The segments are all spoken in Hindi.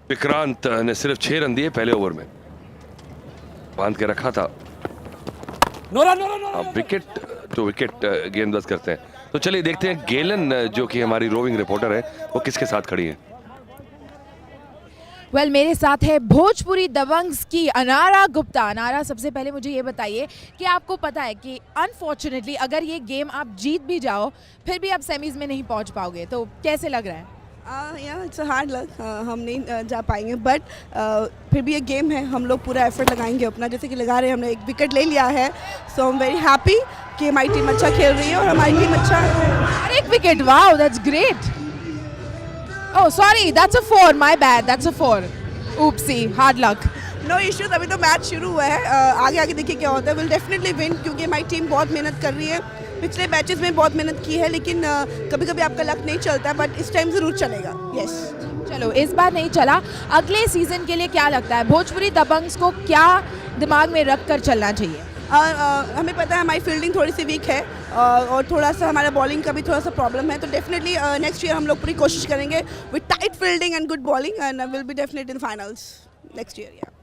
विक्रांत ने सिर्फ 6 रन दिए पहले ओवर में, बांध के रखा था। अब विकेट टू विकेट गेंदबाज करते हैं। तो चलिए देखते हैं गेलन जो कि हमारी रोविंग रिपोर्टर है वो किसके साथ खड़ी है। मेरे साथ है भोजपुरी दबंग्स की अनारा गुप्ता। अनारा, सबसे पहले मुझे ये बताइए कि आपको पता है कि अनफॉर्चुनेटली अगर ये गेम आप जीत भी जाओ फिर भी आप सेमीज में नहीं पहुंच पाओगे, तो कैसे लग रहा है? इट्स हार्ड लक, हम नहीं जा पाएंगे, बट फिर भी ये गेम है, हम लोग पूरा एफर्ट लगाएंगे अपना, जैसे कि लगा रहे हैं। हमने एक विकेट ले लिया है, सो आई एम वेरी हैप्पी कि हमारी टीम अच्छा खेल रही है और हमारी टीम अच्छा है। एक wicket, wow that's great. Oh sorry, that's a 4, my bad, that's a 4। Oopsie, hard luck. No issues, अभी तो मैच शुरू हुआ है, आगे आगे देखिए क्या होता है। विल डेफिनेटली विन, क्योंकि हमारी टीम बहुत मेहनत कर रही है, पिछले मैचेस में बहुत मेहनत की है, लेकिन कभी कभी आपका लक नहीं चलता, बट इस टाइम ज़रूर चलेगा। यस चलो, इस बार नहीं चला, अगले सीजन के लिए क्या लगता है भोजपुरी दबंग्स को क्या दिमाग में रख कर चलना चाहिए? हमें पता है हमारी फील्डिंग थोड़ी सी वीक है, और थोड़ा सा हमारा बॉलिंग का भी थोड़ा सा प्रॉब्लम है, तो डेफिनेटली नेक्स्ट ईयर हम लोग पूरी कोशिश करेंगे with tight fielding and good bowling, and will be definitely in finals next year.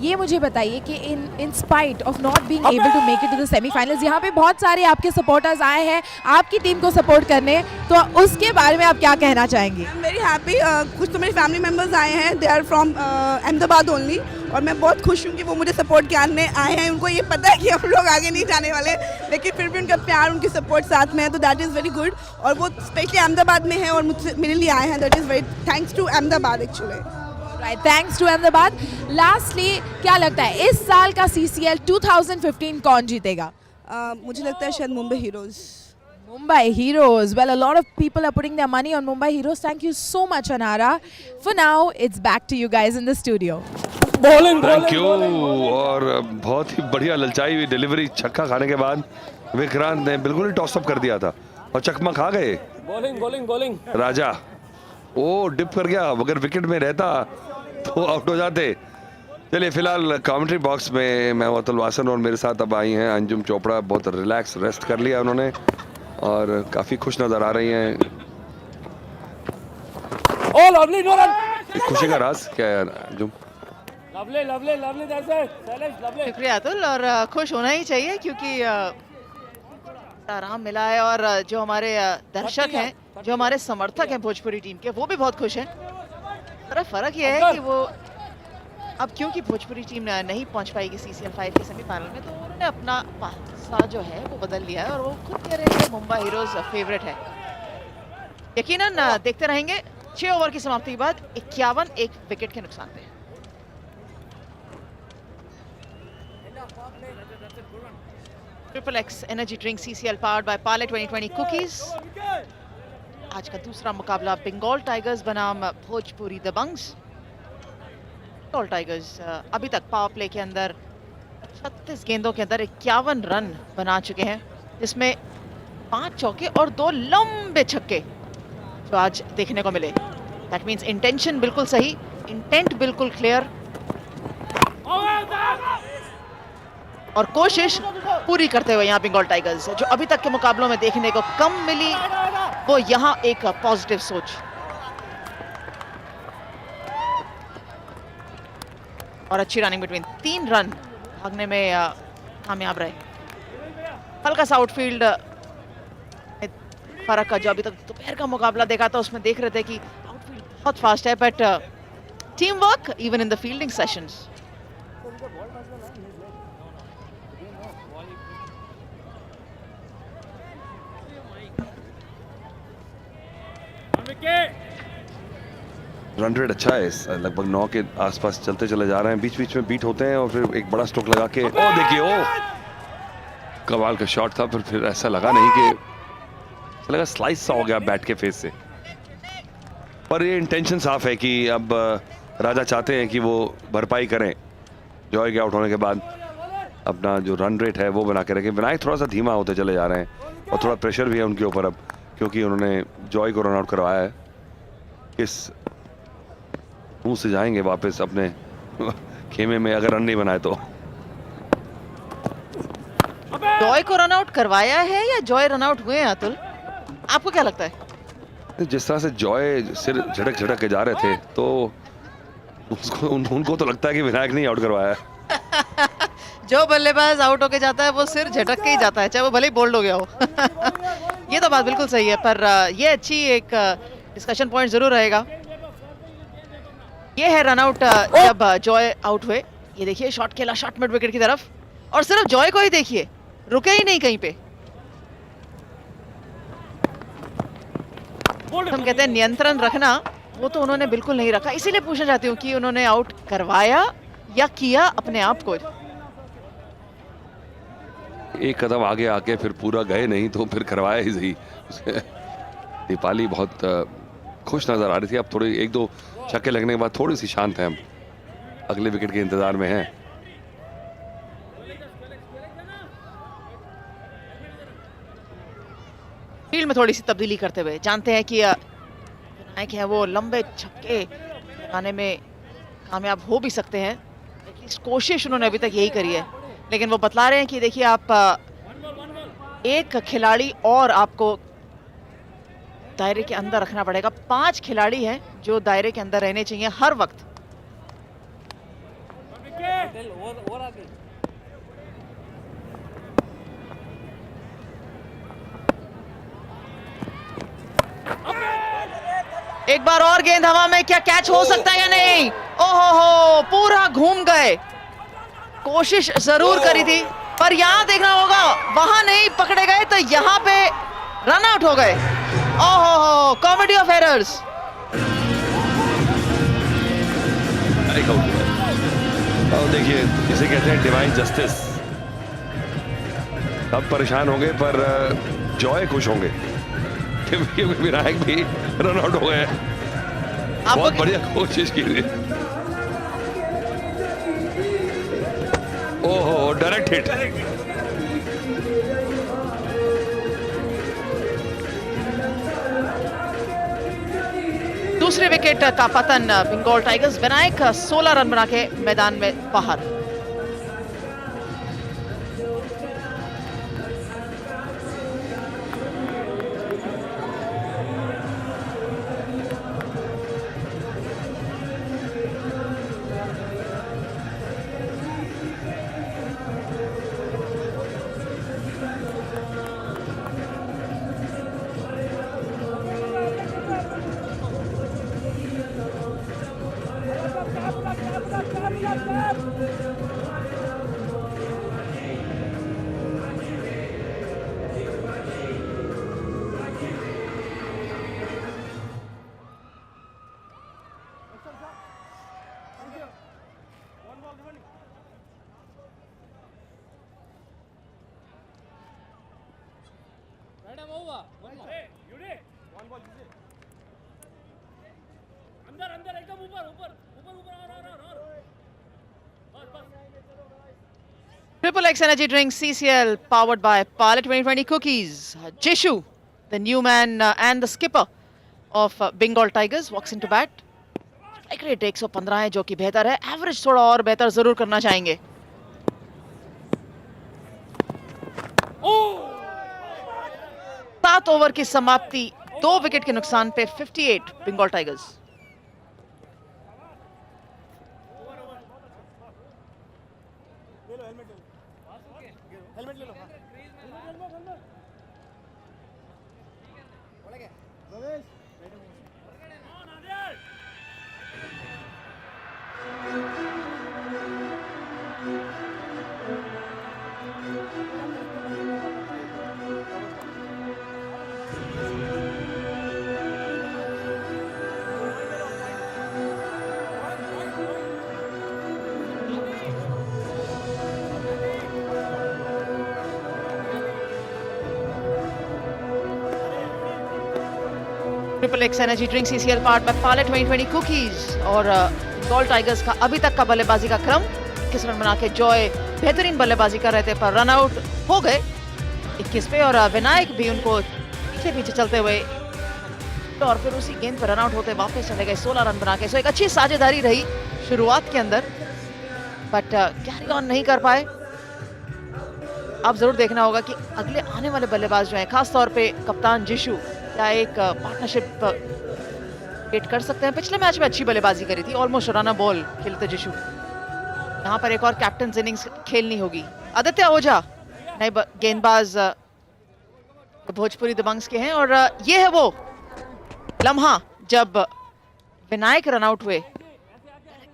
ये मुझे बताइए कि in spite of not being able to make it to the semifinals, यहाँ पे बहुत सारे आपके सपोर्टर्स आए हैं आपकी टीम को सपोर्ट करने, तो उसके बारे में आप क्या कहना चाहेंगे? आई एम वेरी हैप्पी, कुछ तो मेरे फैमिली मेम्बर्स आए हैं, they are from Ahmedabad only, और मैं बहुत खुश हूँ कि वो मुझे सपोर्ट करने आए हैं। उनको ये पता है कि हम लोग आगे नहीं जाने वाले, लेकिन फिर भी उनका प्यार, उनकी सपोर्ट साथ में है, तो दैट इज़ वेरी गुड। और वो स्पेशली अहमदाबाद में है और मुझसे मेरे लिए आए हैं, that is very thanks to Ahmedabad actually. Thanks to Ahmedabad. Lastly, क्या लगता है इस साल का CCL 2015 कौन जीतेगा? मुझे लगता है शायद Mumbai heroes. Mumbai Heroes. Well, a lot of people are putting their money on Mumbai Heroes. Thank you so much, Anara. For now, it's back to you guys in the studio. Thank you. और बहुत ही बढ़िया ललचाई हुई डिलीवरी, छक्का खाने के बाद विक्रांत ने बिल्कुल ही टॉसअप कर दिया था और चकमा खा गए। बॉलिंग राजा वो डिप कर गया, अगर विकेट में रहता तो आउट हो जाते। चलिए फिलहाल कमेंट्री बॉक्स में मैं अतुल वासन और मेरे साथ अब आई हैं अंजुम चोपड़ा। बहुत रिलैक्स रेस्ट कर लिया उन्होंने और काफी खुश नजर आ रही हैं। खुशी का राज क्या है अंजुम? शुक्रिया अतुल, और खुश होना ही चाहिए क्योंकि आराम मिला है, और जो हमारे दर्शक हैं, जो हमारे समर्थक हैं भोजपुरी टीम के, वो भी बहुत खुश हैं। फर्क ये है कि वो अब क्योंकि भोजपुरी टीम नहीं पहुंच पाएगी CCL 5 के सेमीफाइनल में, तो उन्होंने अपना पासा जो है वो बदल लिया है और वो खुद कह रहे हैं कि मुंबई हीरोज फेवरेट है। यकीनन देखते रहेंगे। 6 ओवर की समाप्ति के बाद 51 एक विकेट के नुकसान पे। XXX energy drink CCL powered by Parle 2020 cookies. आज का दूसरा मुकाबला बंगाल टाइगर्स बनाम भोजपुरी दबंग्स। बंगाल टाइगर्स अभी तक पावर प्ले के अंदर 36 गेंदों के अंदर 51 रन बना चुके हैं, जिसमें 5 चौके और 2 लंबे छक्के जो आज देखने को मिले। दैट मींस इंटेंशन बिल्कुल सही, इंटेंट बिल्कुल क्लियर, और कोशिश पूरी करते हुए यहाँ बंगाल टाइगर्स, जो अभी तक के मुकाबलों में देखने को कम मिली, वो यहाँ एक पॉजिटिव सोच। और अच्छी रनिंग बिटवीन, 3 रन भागने में कामयाब रहे। हल्का सा आउटफील्ड फर्क का, जो अभी तक दोपहर का मुकाबला देखा था उसमें देख रहे थे कि आउटफील्ड बहुत फास्ट है, but team work even in the fielding sessions. Run rate अच्छा है, लगभग 9 के आसपास चलते चले जा रहे हैं। बीच बीच में बीट होते हैं और फिर एक बड़ा स्ट्रोक लगा के, ओ देखिए, ओ कमाल का शॉट था, फिर ऐसा लगा नहीं कि लगा स्लाइस सा हो गया बैट के फेस से। पर ये इंटेंशन साफ है कि अब राजा चाहते हैं कि वो भरपाई करें जॉय के आउट होने के बाद, अपना जो रन रेट है वो बना के रखें। विनायक थोड़ा सा धीमा होते चले जा रहे हैं और थोड़ा प्रेशर भी है उनके ऊपर अब, क्योंकि उन्होंने जॉय को रन आउट करवाया है। इस मुंह से जाएंगे वापस अपने खेमे में अगर रन नहीं बनाए तो। जॉय को रन आउट करवाया है या जॉय रन आउट हुए हैं अतुल, आपको क्या लगता है? जिस तरह से जॉय सिर झटक झटक के जा रहे थे, तो उनको तो लगता है कि विनायक ने आउट करवाया है। जो बल्लेबाज आउट होके जाता है वो सिर झटक के ही जाता है, चाहे वो भले ही बोल्ड हो गया हो। ये तो बात बिल्कुल सही है, पर ये अच्छी एक डिस्कशन पॉइंट जरूर रहेगा। ये है रन आउट जब जॉय आउट हुए। ये देखिए शॉट खेला, शॉट मिड विकेट की तरफ, और सिर्फ जॉय को ही देखिए, रुके ही नहीं कहीं पे। हम कहते हैं नियंत्रण रखना, वो तो उन्होंने बिल्कुल नहीं रखा। इसीलिए पूछना चाहती हूँ कि उन्होंने आउट करवाया या किया अपने आप को। एक कदम आगे आके फिर पूरा गए नहीं तो फिर करवाया ही सही। दीपाली बहुत खुश नजर आ रही थी। अब थोड़ी एक दो छक्के लगने के बाद थोड़ी सी शांत है, हम अगले विकेट के इंतजार में हैं। फील्ड में थोड़ी सी तब्दीली करते हुए जानते हैं कि विनायक है वो लंबे छक्के लगाने में कामयाब हो भी सकते हैं। एटलीस्ट कोशिश उन्होंने अभी तक यही करी है, लेकिन वो बतला रहे हैं कि देखिए आप एक खिलाड़ी और आपको दायरे के अंदर रखना पड़ेगा। 5 खिलाड़ी हैं जो दायरे के अंदर रहने चाहिए हर वक्त। एक बार और गेंद हवा में, क्या कैच हो सकता है या नहीं? ओहो, पूरा घूम गए। कोशिश जरूर करी थी, पर यहां देखना होगा, वहां नहीं पकड़े गए तो यहां पे रन आउट हो गए। ओहो, कॉमेडी ऑफ एरर्स। देखिए इसे कहते हैं डिवाइन जस्टिस। अब परेशान होंगे पर जॉय खुश होंगे क्योंकि विनायक भी रन आउट हो गए। बहुत बढ़िया कोशिश की थी। ओहो, डायरेक्ट हिट। दूसरे विकेट का पतन बंगाल टाइगर्स। विनायक 16 रन बना के मैदान में बाहर। Triple X Energy Drink CCL powered by Pilot 2020 Cookies. Jishu, the new man and the skipper of Bengal Tigers, walks into bat. Strike rate 115 है जो कि बेहतर है। एवरेज थोड़ा और बेहतर जरूर करना चाहेंगे। सात ओवर की समाप्ति, 2 विकेट के नुकसान पे 58 Bengal Tigers. Triple X energy drink CCL part by pilot 2020 cookies. और बंगाल टाइगर्स का अभी तक का बल्लेबाजी का क्रम 21 रन बना के जॉय बेहतरीन बल्लेबाजी कर रहे थे, पर रन आउट हो गए 21 पे। और विनायक भी उनको पीछे पीछे चलते हुए और फिर उसी गेंद पर रन आउट होते वापस चले गए 16 रन बना के। सो एक अच्छी साझेदारी रही शुरुआत के अंदर, बट कैरी ऑन नहीं कर पाए। अब जरूर देखना होगा कि अगले आने वाले बल्लेबाज जो हैं, खास तौर पे कप्तान जिशु, क्या एक पार्टनरशिप हिट कर सकते हैं। पिछले मैच में अच्छी बल्लेबाजी करी थी, ऑलमोस्ट रन अ बॉल खेलते जिशु। यहाँ पर एक और कैप्टन इनिंग्स खेलनी होगी। आदित्य ओझा नए गेंदबाज भोजपुरी दबंग्स के हैं और ये है वो लम्हा जब विनायक रन आउट हुए,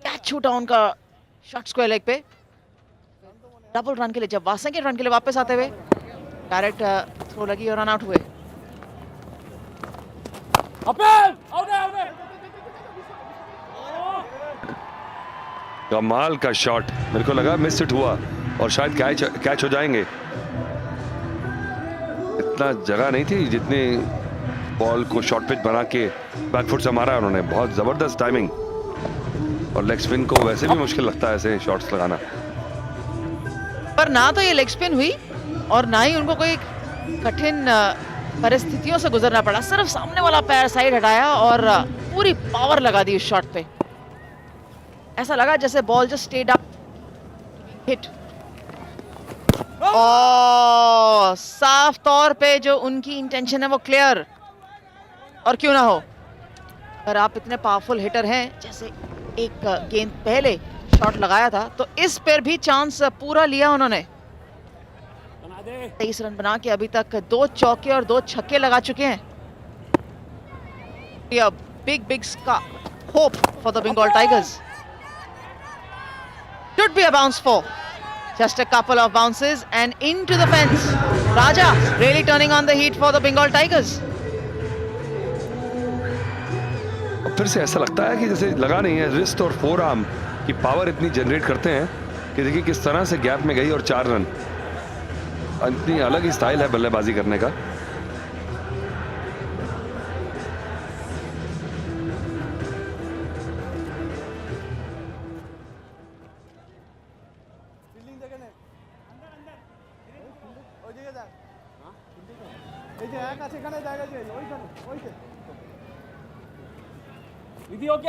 कैच छूटा उनका शॉट स्क्वायर लेग पे, डबल रन के लिए जब वासंगी रन के लिए वापस आते हुए डायरेक्ट थ्रो लगी और रन आउट हुए। कमाल का शॉट, मेरे को लगा मिस हिट हुआ और शायद कैच हो जाएंगे। इतना जगह नहीं थी जितनी बॉल को शॉर्ट पिच बना के बैकफुट से मारा उन्होंने। बहुत जबरदस्त टाइमिंग, और लेग स्पिन को वैसे भी मुश्किल लगता है ऐसे शॉट्स लगाना। पर ना तो ये लेग स्पिन हुई और ना ही उनको कोई कठिन परिस्थितियों से गुजरना पड़ा। सिर्फ सामने वाला पैर साइड हटाया और पूरी पावर लगा दी उस शॉट पे। ऐसा लगा जैसे ball just stayed up hit. और साफ तौर पे जो उनकी इंटेंशन है वो क्लियर। और क्यों ना हो, अगर आप इतने पावरफुल हिटर हैं, जैसे एक गेंद पहले शॉट लगाया था, तो इस पर भी चांस पूरा लिया उन्होंने। 23 रन बना के अभी तक 2 चौके और 2 छक्के लगा चुके हैं। Big hope for the Bengal Tigers. Should be a bounce for just a couple of bounces and into the fence. Raja really turning on the heat for the Bengal Tigers. फिर से ऐसा लगता है कि जैसे लगा नहीं है। रिस्ट और फोर आर्म की पावर इतनी जनरेट करते हैं कि देखिए किस तरह से गैप में गई और 4 रन। इतनी अलग ही स्टाइल है बल्लेबाजी करने का।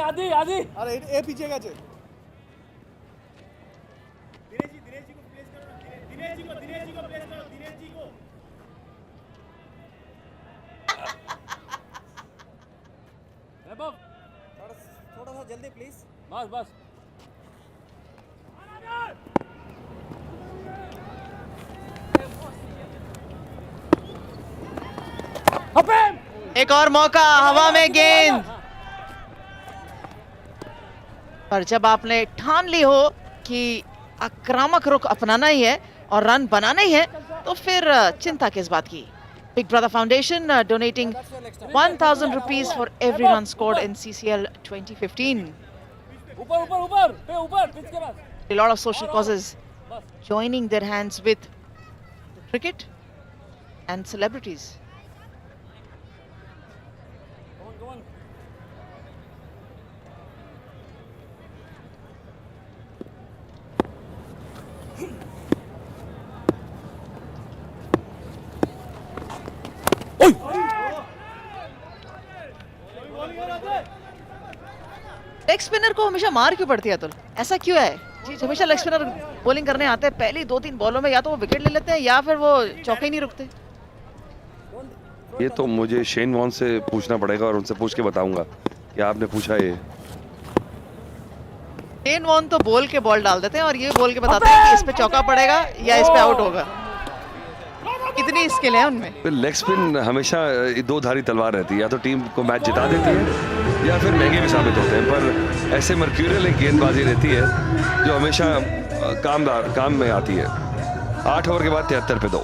আদি আদি আরে এ পিছিয়ে গেছে। थोड़ा सा जल्दी प्लीज। बस बस एक और मौका, हवा में गेंद। पर जब आपने ठान ली हो कि आक्रामक रुख अपनाना ही है और रन बनाना ही है, तो फिर चिंता किस बात की। Big Brother Foundation donating 1,000 rupees for every run scored in CCL 2015. ऊपर पिच के पास। A lot of social causes joining their hands with cricket and celebrities. Leg spinner को हमेशा मार क्यों पड़ती है अतुल? ऐसा क्यों है जी? हमेशा लेग स्पिनर बॉलिंग करने आते हैं, पहली 2-3 बॉलों में या तो वो विकेट ले लेते हैं या फिर वो चौके ही नहीं रुकते। ये तो मुझे शेन वॉन से पूछना पड़ेगा और उनसे पूछ के बताऊंगा कि आपने पूछा ये। शेन वॉन तो बोल के बॉल डाल देते हैं और ये बोल के बताते हैं कि इस पे चौका पड़ेगा या इस पे आउट होगा। इतनी स्किल है उनमें। लेग स्पिन हमेशा 2 धारी तलवार रहती है, या तो टीम को मैच जिता देती है या फिर महंगे भी साबित होते हैं। पर ऐसे मर्क्यूरियल एक गेंदबाजी रहती है जो हमेशा काम में आती है। 8 ओवर के बाद 73 पे 2।